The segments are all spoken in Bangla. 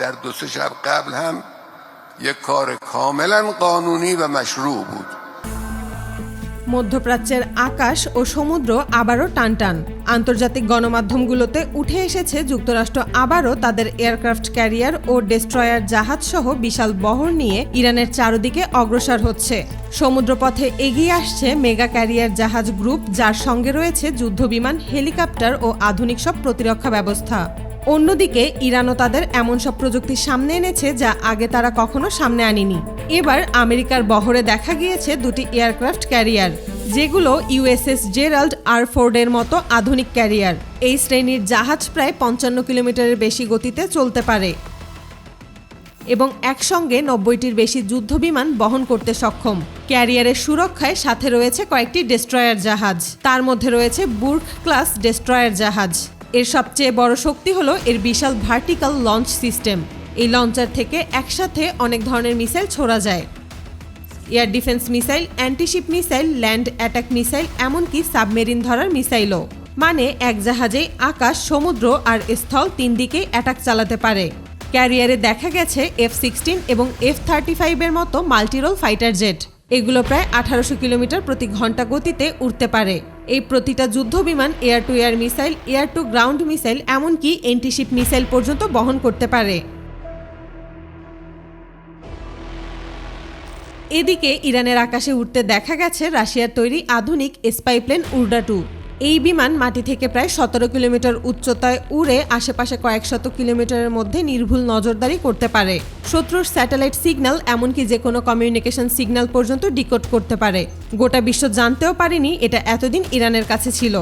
در 2-3 شب قبل هم یک کار کاملا قانونی و مشروع بود। মধ্যপ্রাচ্যের আকাশ ও সমুদ্র আবারও টানটান। আন্তর্জাতিক গণমাধ্যমগুলোতে উঠে এসেছে যুক্তরাষ্ট্র আবারও তাদের এয়ারক্রাফট ক্যারিয়ার ও ডেস্ট্রয়ার জাহাজ সহ বিশাল বহর নিয়ে ইরানের চারদিকে অগ্রসর হচ্ছে। সমুদ্রপথে এগিয়ে আসছে মেগা ক্যারিয়ার জাহাজ গ্রুপ, যার সঙ্গে রয়েছে যুদ্ধবিমান, হেলিকপ্টার ও আধুনিক সব প্রতিরক্ষা ব্যবস্থা। অন্যদিকে ইরানও তাদের এমন সব প্রযুক্তি সামনে এনেছে যা আগে তারা কখনো সামনে আনেনি। এবার আমেরিকার বহরে দেখা গিয়েছে দুটি এয়ারক্রাফট ক্যারিয়ার, যেগুলো ইউএসএস জেরাল্ড আর ফোর্ডের মতো আধুনিক ক্যারিয়ার। এই শ্রেণীর জাহাজ প্রায় 55 কিলোমিটারের বেশি গতিতে চলতে পারে এবং একসঙ্গে 90টির বেশি যুদ্ধবিমান বহন করতে সক্ষম। ক্যারিয়ারের সুরক্ষায় সাথে রয়েছে কয়েকটি ডেস্ট্রয়ার জাহাজ, তার মধ্যে রয়েছে বুর্গ ক্লাস ডেস্ট্রয়ার জাহাজ। এর সবচেয়ে বড় শক্তি হলো এর বিশাল ভার্টিক্যাল লঞ্চ সিস্টেম। এই লঞ্চার থেকে একসাথে অনেক ধরনের মিসাইল ছোড়া যায়। Air defence missile, antiship missile, land attack missile, এমনকি সাবমেরিন ধরার মিসাইলও। মানে এক জাহাজেই আকাশ, সমুদ্র আর স্থল 3 দিকেই অ্যাটাক চালাতে পারে। ক্যারিয়ারে দেখা গেছে F-16 এবং F-35 এর মতো মাল্টিরোল ফাইটার জেট। এগুলো প্রায় 1800 কিলোমিটার প্রতি ঘন্টা গতিতে উড়তে পারে। এই প্রতিটা যুদ্ধবিমান air to air missile, air to ground missile, এমনকি অ্যান্টিশিপ মিসাইল পর্যন্ত বহন করতে পারে। এদিকে ইরানের আকাশে উঠতে দেখা গেছে রাশিয়ার তৈরি আধুনিক স্পাইপ্লেন উর্ডা-2। এই বিমান মাটি থেকে প্রায় 17 কিলোমিটার উচ্চতায় উড়ে আশেপাশে কয়েক শত কিলোমিটারের মধ্যে নির্ভুল নজরদারি করতে পারে। শত্রুর স্যাটেলাইট সিগন্যাল, এমনকি যে কোনো কমিউনিকেশন সিগন্যাল পর্যন্ত ডিকোড করতে পারে। গোটা বিশ্ব জানতেও পারেনি এটা এতদিন ইরানের কাছে ছিল।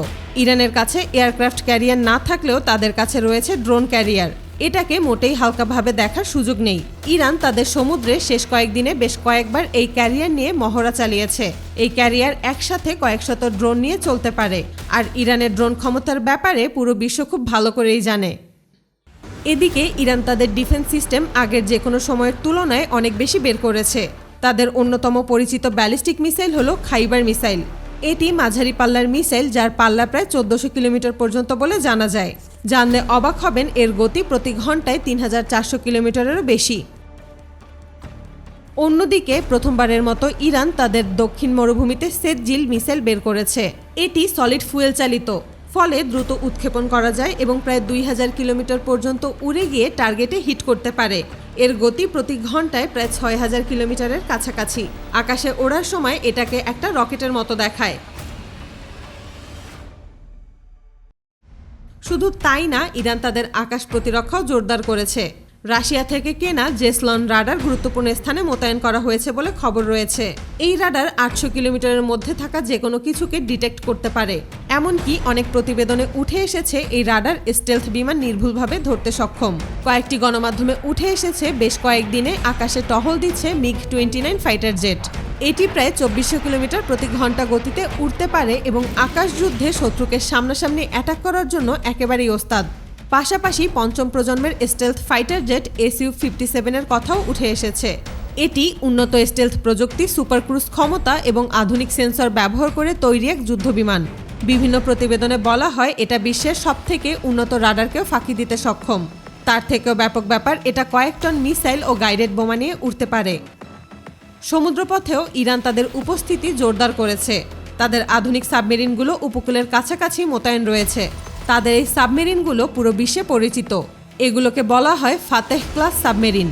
ইরানের কাছে এয়ারক্রাফট ক্যারিয়ার না থাকলেও তাদের কাছে রয়েছে ড্রোন ক্যারিয়ার। এটাকে মোটেই হালকাভাবে দেখার সুযোগ নেই। ইরান তাদের সমুদ্রে শেষ কয়েকদিনে বেশ কয়েকবার এই ক্যারিয়ার নিয়ে মহড়া চালিয়েছে। এই ক্যারিয়ার একসাথে কয়েক শত ড্রোন নিয়ে চলতে পারে, আর ইরানের ড্রোন ক্ষমতার ব্যাপারে পুরো বিশ্ব খুব ভালো করেই জানে। এদিকে ইরান তাদের ডিফেন্স সিস্টেম আগের যে কোনো সময়ের তুলনায় অনেক বেশি বের করেছে। তাদের অন্যতম পরিচিত ব্যালিস্টিক মিসাইল হলো খাইবার মিসাইল। এটি মাঝারি পাল্লার মিসাইল, যার পাল্লা প্রায় 1400 কিলোমিটার পর্যন্ত বলে জানা যায়। জানলে অবাক হবেন, এর গতি প্রতি ঘন্টায় 3400 কিলোমিটারেরও বেশি। অন্যদিকে প্রথমবারের মতো ইরান তাদের দক্ষিণ মরুভূমিতে সেতজিল মিসাইল বের করেছে। এটি সলিড ফুয়েল চালিত, ফলে দ্রুত উৎক্ষেপণ করা যায় এবং প্রায় 2000 কিলোমিটার পর্যন্ত উড়ে গিয়ে টার্গেটে হিট করতে পারে। এর গতি প্রতি ঘন্টায় প্রায় 6000 কিলোমিটারের কাছাকাছি। আকাশে ওড়ার সময় এটাকে একটা রকেটের মতো দেখায়। শুধু তাই না, ইরান তাদের আকাশ প্রতিরক্ষাও জোরদার করেছে। রাশিয়া থেকে কেনা জেসলন রাডার গুরুত্বপূর্ণ স্থানে মোতায়েন করা হয়েছে বলে খবর রয়েছে। এই রাডার 800 কিলোমিটারের মধ্যে থাকা যে কোনো কিছুকে ডিটেক্ট করতে পারে। এমনকি অনেক প্রতিবেদনে উঠে এসেছে এই রাডার স্টেলথ বিমান নির্ভুলভাবে ধরতে সক্ষম। কয়েকটি গণমাধ্যমে উঠে এসেছে বেশ কয়েকদিনে আকাশে টহল দিচ্ছে MiG-29 ফাইটার জেট। এটি প্রায় 2400 কিলোমিটার প্রতি ঘন্টা গতিতে উড়তে পারে এবং আকাশ যুদ্ধে শত্রুকে সামনাসামনি অ্যাটাক করার জন্য একেবারেই ওস্তাদ। পাশাপাশি পঞ্চম প্রজন্মের স্টেলথ ফাইটার জেট Su-57 এর কথাও উঠে এসেছে। এটি উন্নত স্টেলথ প্রযুক্তি, সুপার ক্রুজ ক্ষমতা এবং আধুনিক সেন্সর ব্যবহার করে তৈরি এক যুদ্ধবিমান। বিভিন্ন প্রতিবেদনে বলা হয় এটা বিশ্বের সবথেকে উন্নত রাডারকেও ফাঁকি দিতে সক্ষম। তার থেকেও ব্যাপক ব্যাপার, এটা কয়েক টন মিসাইল ও গাইডেড বোমা নিয়ে উড়তে পারে। সমুদ্রপথেও ইরান তাদের উপস্থিতি জোরদার করেছে। তাদের আধুনিক সাবমেরিনগুলো উপকূলের কাছাকাছি মোতায়েন রয়েছে। তাদের এই সাবমেরিনগুলো পুরো বিশ্বে পরিচিত। এগুলোকে বলা হয় ফাতেহ ক্লাস সাবমেরিন।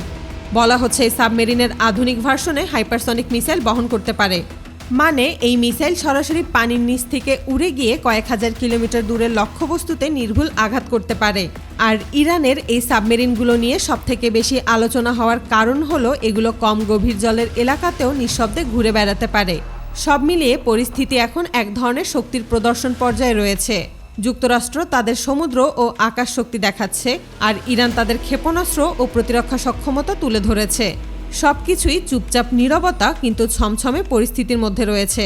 বলা হচ্ছে এই সাবমেরিনের আধুনিক ভার্সনে হাইপারসনিক মিসাইল বহন করতে পারে। মানে এই মিসাইল সরাসরি পানির নিচ থেকে উড়ে গিয়ে কয়েক হাজার কিলোমিটার দূরের লক্ষ্যবস্তুতে নির্ভুল আঘাত করতে পারে। আর ইরানের এই সাবমেরিনগুলো নিয়ে সবথেকে বেশি আলোচনা হওয়ার কারণ হলো এগুলো কম গভীর জলের এলাকাতেও নিঃশব্দে ঘুরে বেড়াতে পারে। সব মিলিয়ে পরিস্থিতি এখন এক ধরনের শক্তির প্রদর্শন পর্যায়ে রয়েছে। যুক্তরাষ্ট্র তাদের সমুদ্র ও আকাশ শক্তি দেখাচ্ছে, আর ইরান তাদের ক্ষেপণাস্ত্র ও প্রতিরক্ষা সক্ষমতা তুলে ধরেছে। সবকিছুই চুপচাপ নীরবতা কিন্তু ছমছমে পরিস্থিতির মধ্যে রয়েছে।